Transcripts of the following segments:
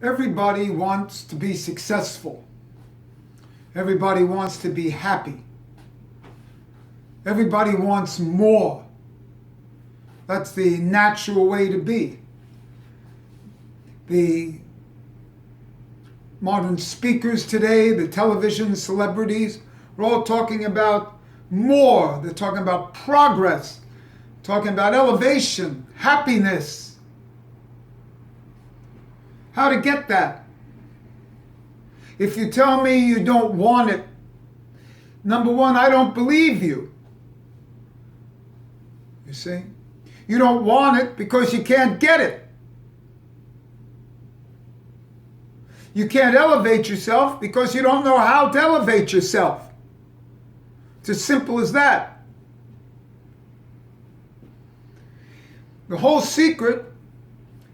Everybody wants to be successful. Everybody wants to be happy. Everybody wants more. That's the natural way to be. The modern speakers today, the television celebrities, are all talking about more. They're talking about progress, talking about elevation, happiness. How to get that? If you tell me you don't want it, number one, I don't believe you. You see? You don't want it because you can't get it. You can't elevate yourself because you don't know how to elevate yourself. It's as simple as that. The whole secret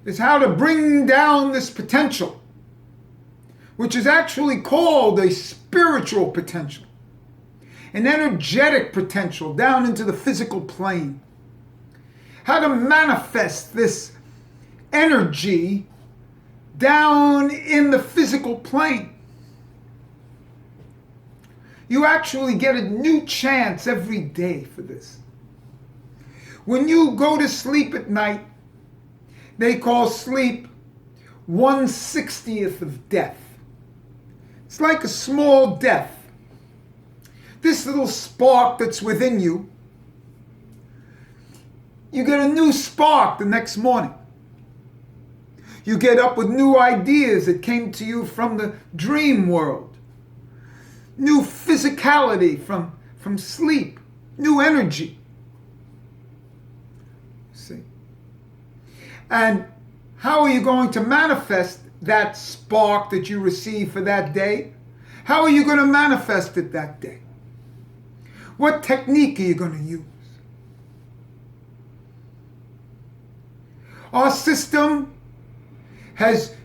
is how to bring down this potential, which is actually called a spiritual potential, an energetic potential down into the physical plane. How to manifest this energy down in the physical plane. You actually get a new chance every day for this. When you go to sleep at night, they call sleep 1/60th of death. It's like a small death. This little spark that's within you, you get a new spark the next morning. You get up with new ideas that came to you from the dream world. New physicality from sleep. New energy. See? And how are you going to manifest that spark that you receive for that day? How are you going to manifest it that day? What technique are you going to use? Our system has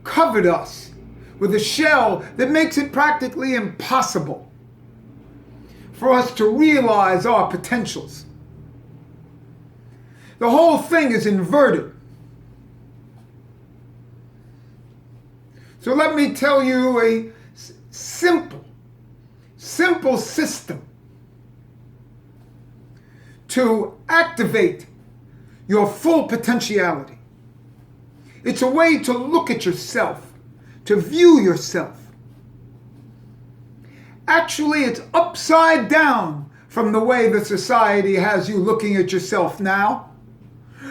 covered us with a shell that makes it practically impossible for us to realize our potentials. The whole thing is inverted. So let me tell you a simple system to activate your full potentiality. It's a way to look at yourself, to view yourself. Actually, it's upside down from the way the society has you looking at yourself now.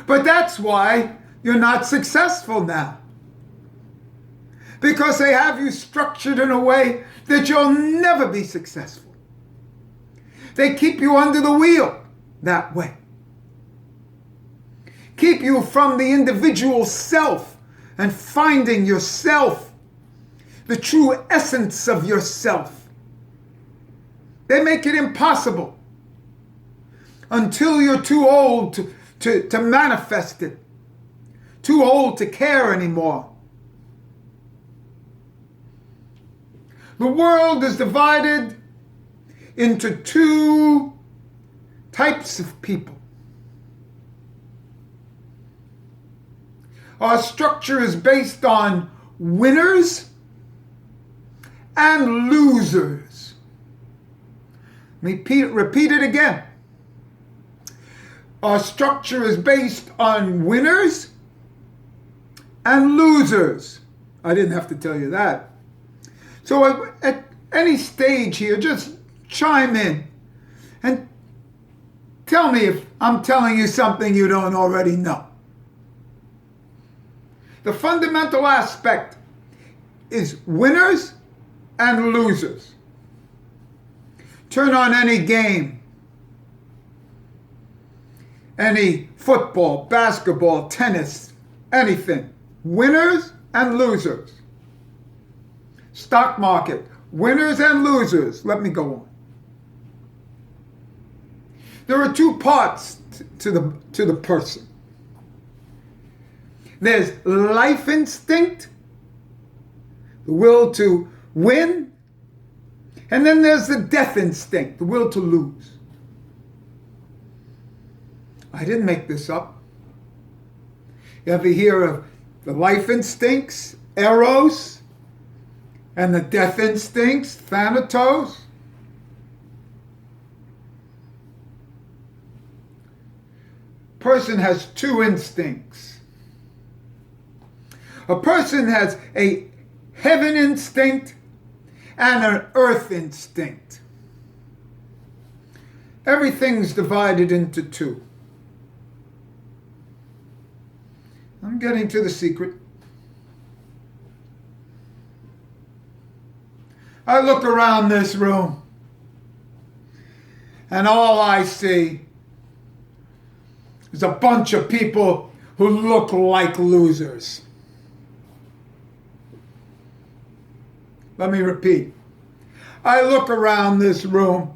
But that's why you're not successful now. Because they have you structured in a way that you'll never be successful. They keep you under the wheel that way. Keep you from the individual self and finding yourself, the true essence of yourself. They make it impossible until you're too old to manifest it, too old to care anymore. The world is divided into two types of people. Our structure is based on winners and losers. Repeat it again. Our structure is based on winners and losers. I didn't have to tell you that. So at any stage here, just chime in and tell me if I'm telling you something you don't already know. The fundamental aspect is winners and losers. Turn on any game, any football, basketball, tennis, anything. Winners and losers. Stock market, winners and losers. Let me go on. There are two parts to the person. There's life instinct, the will to win, and then there's the death instinct, the will to lose. I didn't make this up. You ever hear of the life instincts Eros, and the death instincts, Thanatos. Person has two instincts. A person has a heaven instinct and an earth instinct. Everything's divided into two. I'm getting to the secret. I look around this room and all I see is a bunch of people who look like losers. Let me repeat. I look around this room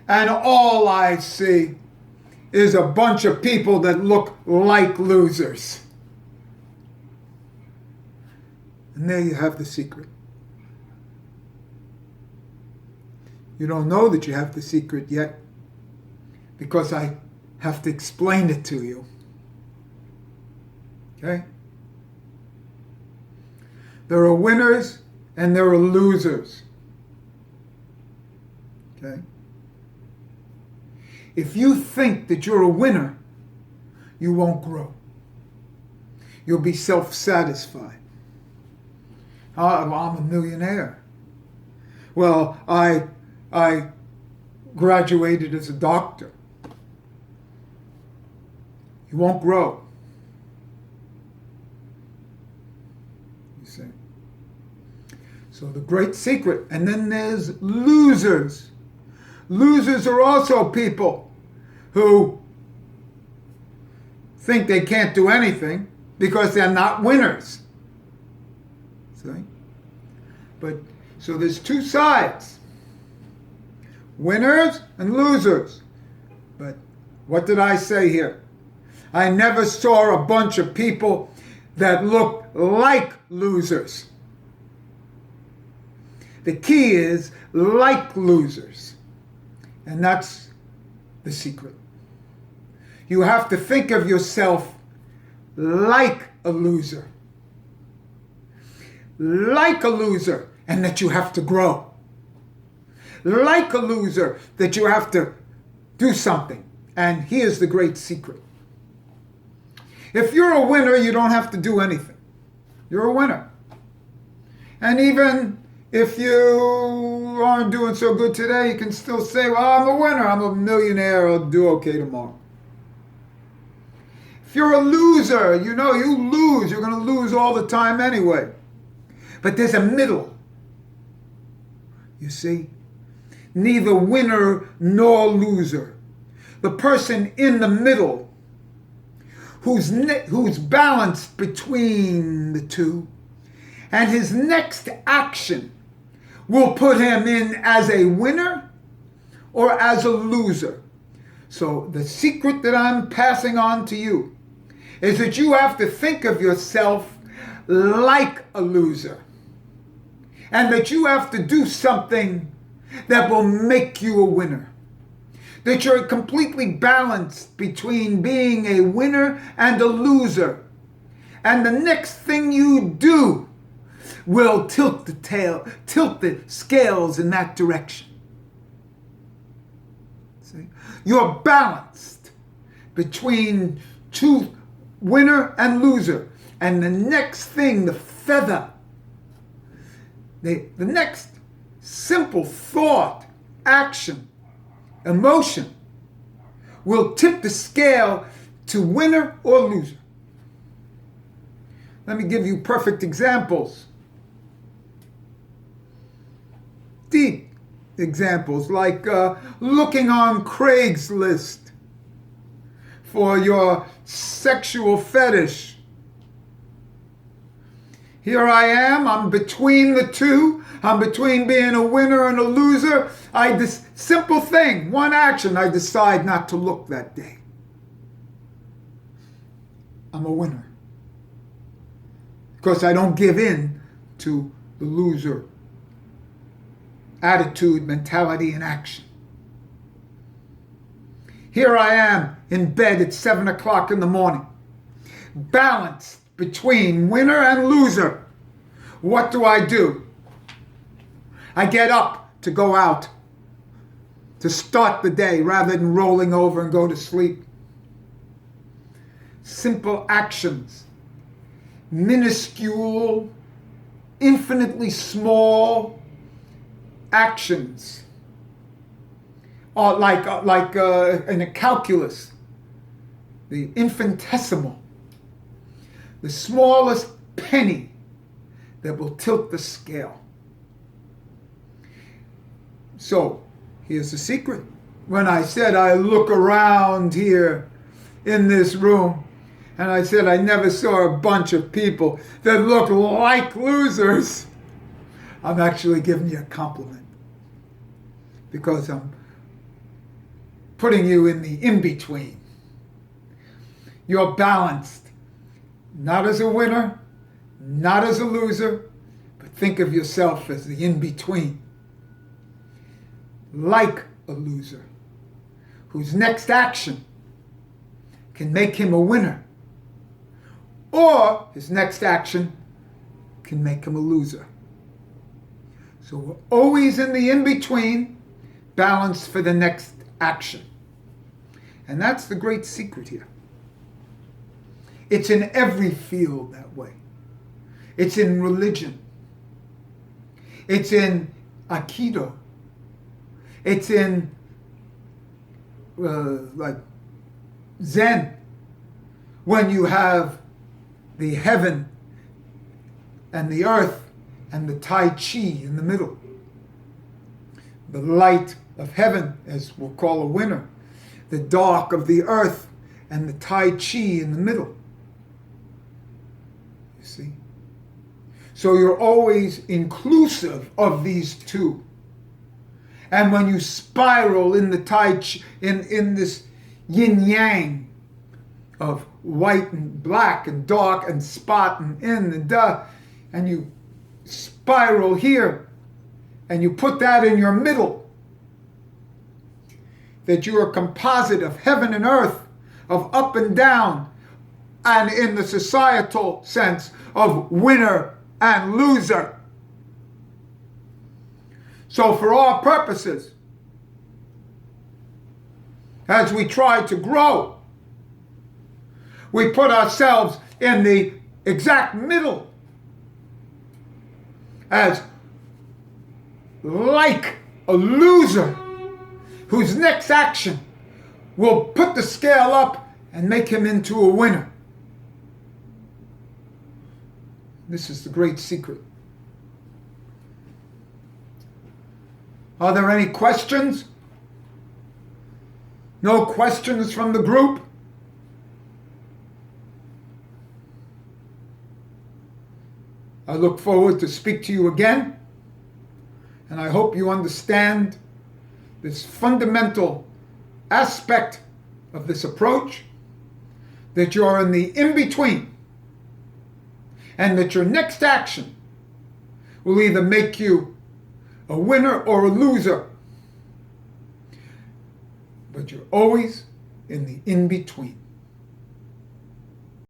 and all I see is a bunch of people that look like losers. And there you have the secret. You don't know that you have the secret yet because I have to explain it to you. Okay? There are winners and there are losers. Okay? If you think that you're a winner, you won't grow. You'll be self-satisfied. I'm a millionaire. Well, I graduated as a doctor. You won't grow. You see? So the great secret. And then there's losers. Losers are also people who think they can't do anything because they're not winners. See? But so there's two sides. Winners and losers. But what did I say here? I never saw a bunch of people that look like losers. The key is like losers. And that's the secret. You have to think of yourself like a loser. Like a loser, and that you have to grow. Like a loser, that you have to do something. And here's the great secret. If you're a winner, you don't have to do anything. You're a winner. And even if you aren't doing so good today, you can still say, well, I'm a winner. I'm a millionaire. I'll do okay tomorrow. If you're a loser, you know you lose. You're going to lose all the time anyway. But there's a middle. You see? Neither winner nor loser. The person in the middle who's balanced between the two, and his next action will put him in as a winner or as a loser. So the secret that I'm passing on to you is that you have to think of yourself like a loser, and that you have to do something that will make you a winner. That you're completely balanced between being a winner and a loser. And the next thing you do will tilt the scales in that direction. See? You're balanced between two, winner and loser. And the next thing, the feather, the next simple thought, action, emotion will tip the scale to winner or loser. Let me give you perfect examples. Deep examples, like looking on Craigslist for your sexual fetish. Here I am, I'm between the two. I'm between being a winner and a loser. Simple thing, one action, I decide not to look that day. I'm a winner. Because I don't give in to the loser attitude, mentality, and action. Here I am in bed at 7 o'clock in the morning, balanced between winner and loser, what do? I get up to go out, to start the day rather than rolling over and go to sleep. Simple actions, minuscule, infinitely small actions, like in a calculus, the infinitesimal, the smallest penny that will tilt the scale. So, here's the secret. When I said I look around here in this room, and I said I never saw a bunch of people that look like losers, I'm actually giving you a compliment, because I'm putting you in the in-between. You're balanced, not as a winner, not as a loser, but think of yourself as the in-between. Like a loser, whose next action can make him a winner, or his next action can make him a loser. So we're always in the in-between, balanced for the next action. And that's the great secret here. It's in every field that way. It's in religion. It's in Aikido. It's in like Zen, when you have the heaven and the earth and the Tai Chi in the middle. The light of heaven, as we'll call a winner, the dark of the earth and the Tai Chi in the middle. You see? So you're always inclusive of these two. And when you spiral in the Tai Chi, in this yin-yang of white and black and dark and spot and in and and you spiral here, and you put that in your middle, that you're a composite of heaven and earth, of up and down, and in the societal sense of winner and loser. So for all purposes, as we try to grow, we put ourselves in the exact middle, as like a loser whose next action will put the scale up and make him into a winner. This is the great secret. Are there any questions? No questions from the group? I look forward to speak to you again, and I hope you understand this fundamental aspect of this approach, that you're in the in-between, and that your next action will either make you a winner or a loser, but you're always in the in-between.